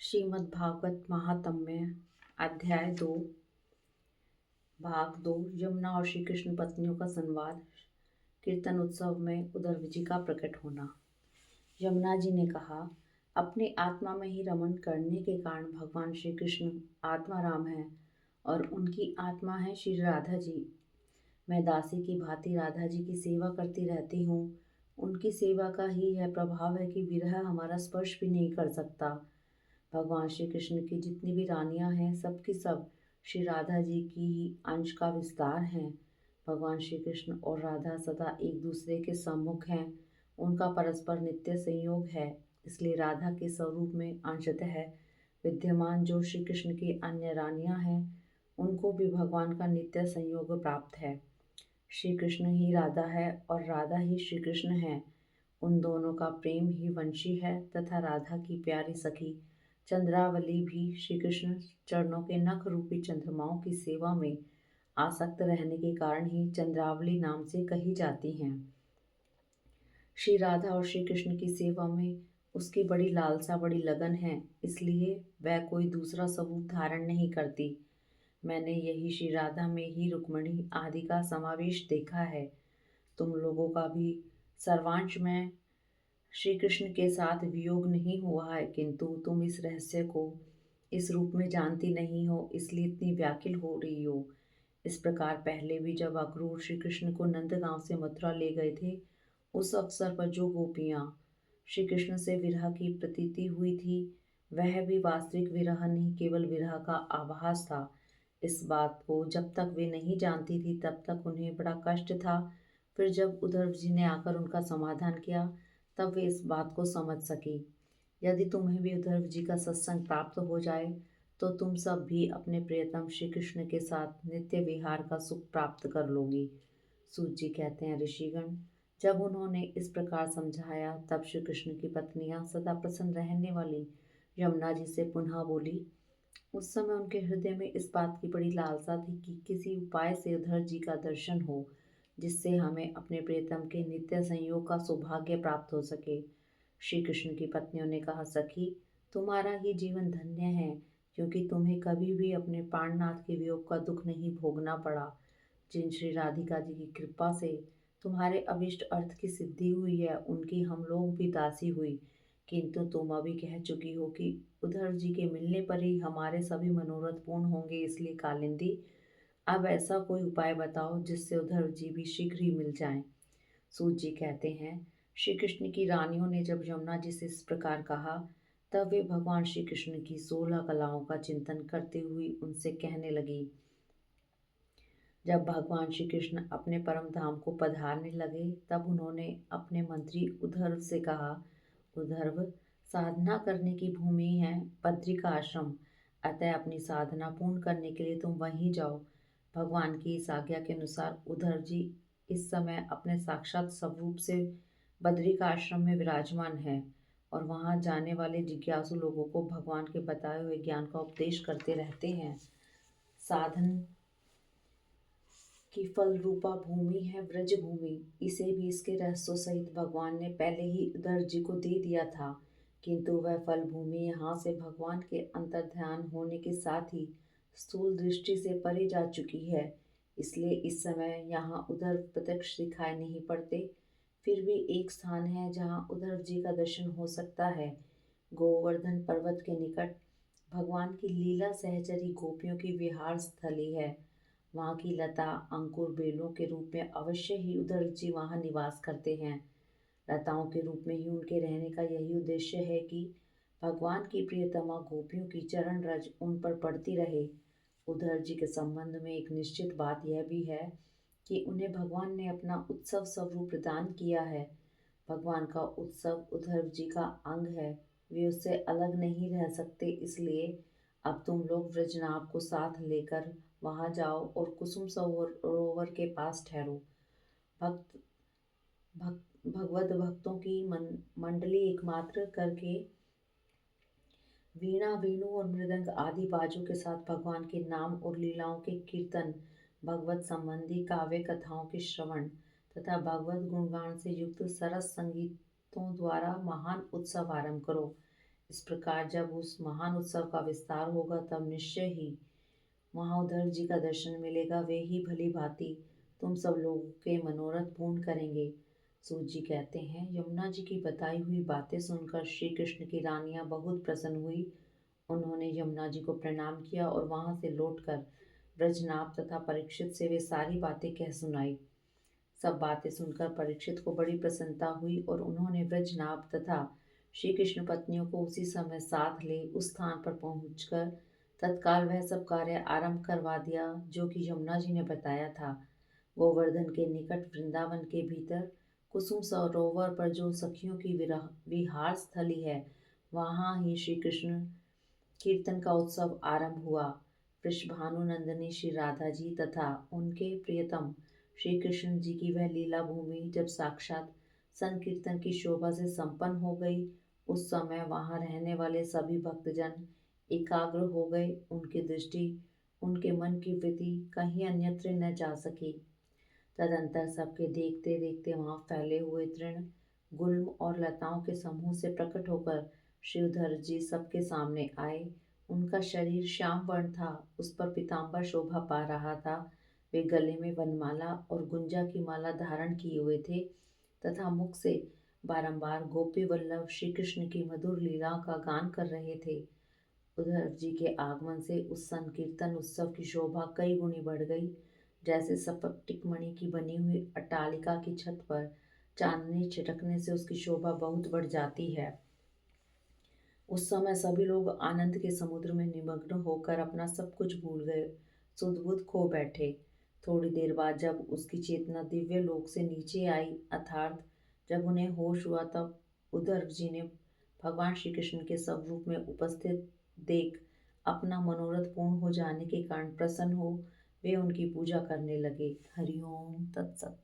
श्रीमद् भागवत महात्म्य अध्याय 2 भाग 2 यमुना और श्री कृष्ण पत्नियों का संवाद। कीर्तन उत्सव में उद्धव जी का प्रकट होना। यमुना जी ने कहा, अपनी आत्मा में ही रमण करने के कारण भगवान श्री कृष्ण आत्मा राम है और उनकी आत्मा है श्री राधा जी। मैं दासी की भांति राधा जी की सेवा करती रहती हूँ। उनकी सेवा का ही यह प्रभाव है कि विरह हमारा स्पर्श भी नहीं कर सकता। भगवान श्री कृष्ण की जितनी भी रानियां हैं सब की सब श्री राधा जी की ही अंश का विस्तार हैं। भगवान श्री कृष्ण और राधा सदा एक दूसरे के सम्मुख हैं। उनका परस्पर नित्य संयोग है, इसलिए राधा के स्वरूप में अंशतः विद्यमान जो श्री कृष्ण की अन्य रानियां हैं उनको भी भगवान का नित्य संयोग प्राप्त है। श्री कृष्ण ही राधा है और राधा ही श्री कृष्ण है। उन दोनों का प्रेम ही वंशी है तथा राधा की प्यारी सखी चंद्रावली भी श्री कृष्ण चरणों के नख रूपी चंद्रमाओं की सेवा में आसक्त रहने के कारण ही चंद्रावली नाम से कही जाती हैं। श्री राधा और श्री कृष्ण की सेवा में उसकी बड़ी लालसा, बड़ी लगन है, इसलिए वह कोई दूसरा स्वरूप धारण नहीं करती। मैंने यही श्री राधा में ही रुक्मणी आदि का समावेश देखा है। तुम लोगों का भी सर्वांश में श्री कृष्ण के साथ वियोग नहीं हुआ है, किंतु तुम इस रहस्य को इस रूप में जानती नहीं हो, इसलिए इतनी व्याकुल हो रही हो। इस प्रकार पहले भी जब अक्रूर श्री कृष्ण को नंदगांव से मथुरा ले गए थे, उस अवसर पर जो गोपियां श्री कृष्ण से विरह की प्रतीति हुई थी, वह भी वास्तविक विरह नहीं, केवल विरह का आभास था। इस बात को जब तक वे नहीं जानती थी तब तक उन्हें बड़ा कष्ट था। फिर जब उद्धव जी ने आकर उनका समाधान किया तब वे इस बात को समझ सकी। यदि तुम्हें भी उद्धव जी का सत्संग प्राप्त हो जाए तो तुम सब भी अपने प्रियतम श्री कृष्ण के साथ नित्य विहार का सुख प्राप्त कर लोगी। सूत जी कहते हैं, ऋषिगण जब उन्होंने इस प्रकार समझाया तब श्री कृष्ण की पत्नियां सदा प्रसन्न रहने वाली यमुना जी से पुनः बोली। उस समय उनके हृदय में इस बात की बड़ी लालसा थी कि किसी उपाय से उद्धव जी का दर्शन हो, जिससे हमें अपने प्रियतम के नित्य संयोग का सौभाग्य प्राप्त हो सके। श्री कृष्ण की पत्नियों ने कहा, सखी तुम्हारा ही जीवन धन्य है, क्योंकि तुम्हें कभी भी अपने प्राणनाथ के वियोग का दुख नहीं भोगना पड़ा। जिन श्री राधिका जी की कृपा से तुम्हारे अभिष्ट अर्थ की सिद्धि हुई है, उनकी हम लोग भी दासी हुई, किंतु तुम अभी कह चुकी हो कि उद्धव जी के मिलने पर ही हमारे सभी मनोरथ पूर्ण होंगे, इसलिए कालिंदी अब ऐसा कोई उपाय बताओ जिससे उद्धव जी भी शीघ्र ही मिल जाएं। सूत जी कहते हैं, श्री कृष्ण की रानियों ने जब यमुना जी से इस प्रकार कहा तब वे भगवान श्री कृष्ण की 16 कलाओं का चिंतन करते हुए उनसे कहने लगी। जब भगवान श्री कृष्ण अपने परम धाम को पधारने लगे तब उन्होंने अपने मंत्री उद्धव से कहा, उद्धव साधना करने की भूमि है बद्री का आश्रम, अतः अपनी साधना पूर्ण करने के लिए तुम वहीं जाओ। भगवान की इस आज्ञा के अनुसार उद्धव जी इस समय अपने साक्षात स्वरूप से बद्री का आश्रम में विराजमान है और वहां जाने वाले जिज्ञासु लोगों को भगवान के बताए हुए ज्ञान का उपदेश करते रहते हैं। साधन की फल रूपा भूमि है व्रज भूमि, इसे भी इसके रहस्यों सहित भगवान ने पहले ही उद्धव जी को दे दिया था, किंतु वह फल भूमि यहाँ से भगवान के अंतर्ध्यान होने के साथ ही स्थूल दृष्टि से परे जा चुकी है, इसलिए इस समय यहाँ उद्धव प्रत्यक्ष दिखाई नहीं पड़ते। फिर भी एक स्थान है जहाँ उद्धव जी का दर्शन हो सकता है। गोवर्धन पर्वत के निकट भगवान की लीला सहचरी गोपियों की विहार स्थली है। वहाँ की लता अंकुर बेलों के रूप में अवश्य ही उद्धव जी वहाँ निवास करते हैं। लताओं के रूप में ही उनके रहने का यही उद्देश्य है कि भगवान की प्रियतमा गोपियों की चरण रज उन पर पड़ती रहे। उद्धव जी के संबंध में एक निश्चित बात यह भी है कि उन्हें भगवान ने अपना उत्सव स्वरूप प्रदान किया है। भगवान का उत्सव उद्धव जी का अंग है, वे उससे अलग नहीं रह सकते, इसलिए अब तुम लोग व्रजनाभ को साथ लेकर वहां जाओ और कुसुम सरोवर के पास ठहरो। भक्त भगवत भक्तों की मंडली एकमात्र करके वीणा वेणु और मृदंग आदि बाजों के साथ भगवान के नाम और लीलाओं के कीर्तन, भगवत संबंधी काव्य कथाओं के श्रवण तथा भगवत गुणगान से युक्त सरस संगीतों द्वारा महान उत्सव आरंभ करो। इस प्रकार जब उस महान उत्सव का विस्तार होगा तब निश्चय ही वहाँ उद्धव जी का दर्शन मिलेगा। वे ही भली भांति तुम सब लोगों के मनोरथ पूर्ण करेंगे। सूत जी कहते हैं, यमुना जी की बताई हुई बातें सुनकर श्री कृष्ण की रानियां बहुत प्रसन्न हुई। उन्होंने यमुना जी को प्रणाम किया और वहां से लौटकर ब्रजनाभ तथा परीक्षित से वे सारी बातें कह सुनाई। सब बातें सुनकर परीक्षित को बड़ी प्रसन्नता हुई और उन्होंने ब्रजनाभ तथा श्री कृष्ण पत्नियों को उसी समय साथ ले उस स्थान पर पहुंचकर तत्काल वह सब कार्य आरंभ करवा दिया जो कि यमुना जी ने बताया था। गोवर्धन के निकट वृंदावन के भीतर कुसुम सरोवर पर जो सखियों की विहार स्थली है, वहाँ ही श्री कृष्ण कीर्तन का उत्सव आरंभ हुआ। वृषभानुनंदिनी श्री राधा जी तथा उनके प्रियतम श्री कृष्ण जी की वह लीला भूमि जब साक्षात संकीर्तन की शोभा से संपन्न हो गई, उस समय वहां रहने वाले सभी भक्तजन एकाग्र हो गए। उनकी दृष्टि, उनके मन की वृत्ति कहीं अन्यत्र न जा सकी। तदंतर सबके देखते देखते वहां फैले हुए तृण, गुल्म और लताओं के समूह से प्रकट होकर शिवधर जी सबके सामने आए। उनका शरीर श्याम वर्ण था, उस पर पीताम्बर शोभा पा रहा था। वे गले में वनमाला और गुंजा की माला धारण किए हुए थे तथा मुख से बारंबार गोपी वल्लभ श्री कृष्ण की मधुर लीलाओं का गान कर रहे थे। उद्धव जी के आगमन से उस संकीर्तन उत्सव की शोभा कई गुनी बढ़ गई। जैसे स्फटिक मणि की बनी हुई अट्टालिका की छत पर चांदनी छिटकने से उसकी शोभा बहुत बढ़ जाती है। उस समय सभी लोग आनंद के समुद्र में निमग्न होकर अपना सब कुछ भूल गए, सुध-बुध खो बैठे। थोड़ी देर बाद जब उसकी चेतना दिव्य लोक से नीचे आई, अर्थात जब उन्हें होश हुआ, तब उद्धव जी ने भगवान श्री कृष्ण के स्वरूप में उपस्थित देख अपना मनोरथ पूर्ण हो जाने के कारण प्रसन्न हो वे उनकी पूजा करने लगे। हरिओम तत्सत।